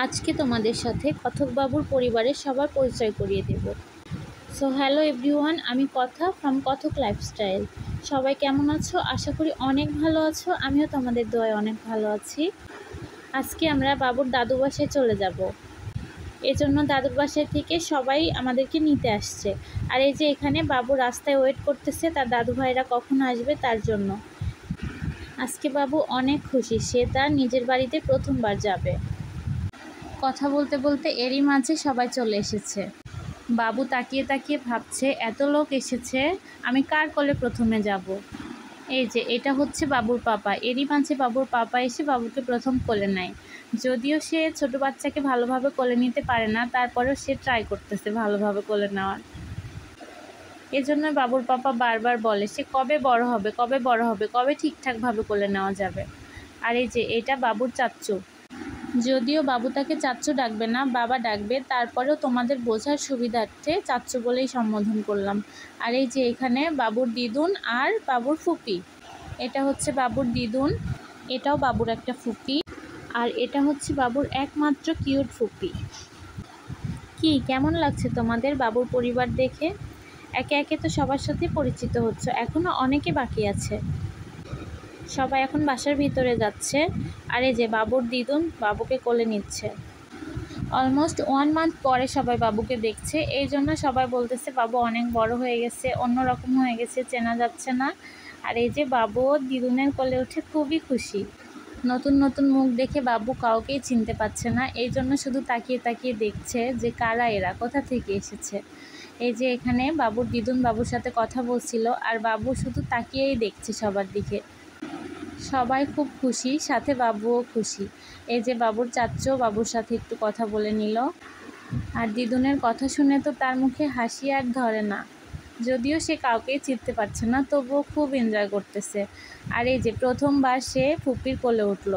আজকে তোমাদের সাথে কথক বাবুর পরিবারের সবার পরিচয় করিয়ে দেব। সো হ্যালো এভরিওয়ান, আমি কথা ফ্রম কথক লাইফস্টাইল। সবাই কেমন আছো? আশা করি অনেক ভালো আছো। আমিও তোমাদের দোয়ায় অনেক ভালো আছি। আজকে আমরা বাবুর দাদু বাসায় চলে যাব। এজন্য দাদুর বাসায় থেকে সবাই আমাদেরকে নিতে আসছে। আর এই যে এখানে বাবু রাস্তায় ওয়েট করতেছে তার দাদু ভাইরা কখন আসবে তার জন্য। আজকে বাবু অনেক খুশি, সে তার নিজের বাড়িতে প্রথমবার যাবে। কথা বলতে বলতে এরই মাঝে সবাই চলে এসেছে। বাবু তাকিয়ে তাকিয়ে ভাবছে, এত লোক এসেছে, আমি কার কোলে প্রথমে যাব। এই যে এটা হচ্ছে বাবুর পাপা। এরই মাঝে বাবুর পাপা এসে বাবুকে প্রথম কোলে নেয়। যদিও সে ছোট বাচ্চাকে ভালোভাবে কোলে নিতে পারে না, তারপরেও সে ট্রাই করতেছে ভালোভাবে কোলে নেওয়ার। এজন্য বাবুর পাপা বারবার বলে সে কবে বড় হবে, কবে বড় হবে, কবে ঠিকঠাকভাবে কোলে নেওয়া যাবে। আর এই যে এটা বাবুর চাচ্চু। যদিও বাবু তাকে চাচ্চু ডাকবে না, বাবা ডাকবে, তারপরেও তোমাদের বোঝার সুবিধার্থে চাচ্চু বলেই সম্বোধন করলাম। আর এই যে এখানে বাবুর দিদুন আর বাবুর ফুপি। এটা হচ্ছে বাবুর দিদুন, এটাও বাবুর একটা ফুপি, আর এটা হচ্ছে বাবুর একমাত্র কিউট ফুপি। কি কেমন লাগছে তোমাদের বাবুর পরিবার দেখে? একে একে তো সবার সাথে পরিচিত হচ্ছে, এখনও অনেকে বাকি আছে। সবাই এখন বাসার ভিতরে যাচ্ছে। আর এই যে বাবুর দিদুন বাবুকে কোলে নিচ্ছে। অলমোস্ট 1 মান্থ পরে সবাই বাবুকে দেখছে, এই জন্য সবাই বলতেছে বাবু অনেক বড় হয়ে গেছে, অন্যরকম হয়ে গেছে, চেনা যাচ্ছে না। আর এই যে বাবু দিদুনের কোলে উঠে খুবই খুশি। নতুন নতুন মুখ দেখে বাবু কাউকেই চিনতে পারছে না, এই জন্য শুধু তাকিয়ে তাকিয়ে দেখছে যে কারা এরা, কোথা থেকে এসেছে। এই যে এখানে বাবুর দিদুন বাবুর সাথে কথা বলছিল, আর বাবু শুধু তাকিয়েই দেখছে সবার দিকে। সবাই খুব খুশি, সাথে বাবুও খুশি। এই যে বাবুর চাচ্চু বাবুর সাথে একটু কথা বলে নিল। আর দিদুনের কথা শুনে তো তার মুখে হাসি আর ধরে না। যদিও সে কাউকেই চিনতে পারছে না, তবুও খুব এনজয় করতেছে। আর এই যে প্রথমবার সে ফুপির কোলে উঠল।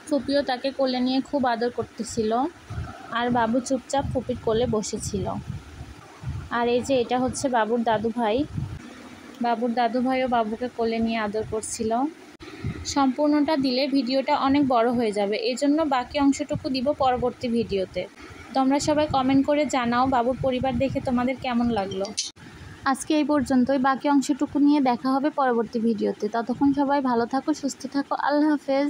ফুপিও তাকে কোলে নিয়ে খুব আদর করতেছিল, আর বাবু চুপচাপ ফুপির কোলে বসেছিল। আর এই যে এটা হচ্ছে বাবুর দাদু ভাই। বাবুর দাদু ভাইও বাবুকে কোলে নিয়ে আদর করছিল। সম্পূর্ণটা দিলে ভিডিওটা অনেক বড় হয়ে যাবে, এই জন্য বাকি অংশটুকু দিব পরবর্তী ভিডিওতে। তোমরা সবাই কমেন্ট করে জানাও বাবুর পরিবার দেখে তোমাদের কেমন লাগলো। আজকে এই পর্যন্তই, বাকি অংশটুকু নিয়ে দেখা হবে পরবর্তী ভিডিওতে। ততক্ষণ সবাই ভালো থাকো, সুস্থ থাকো, আল্লাহ হাফেজ।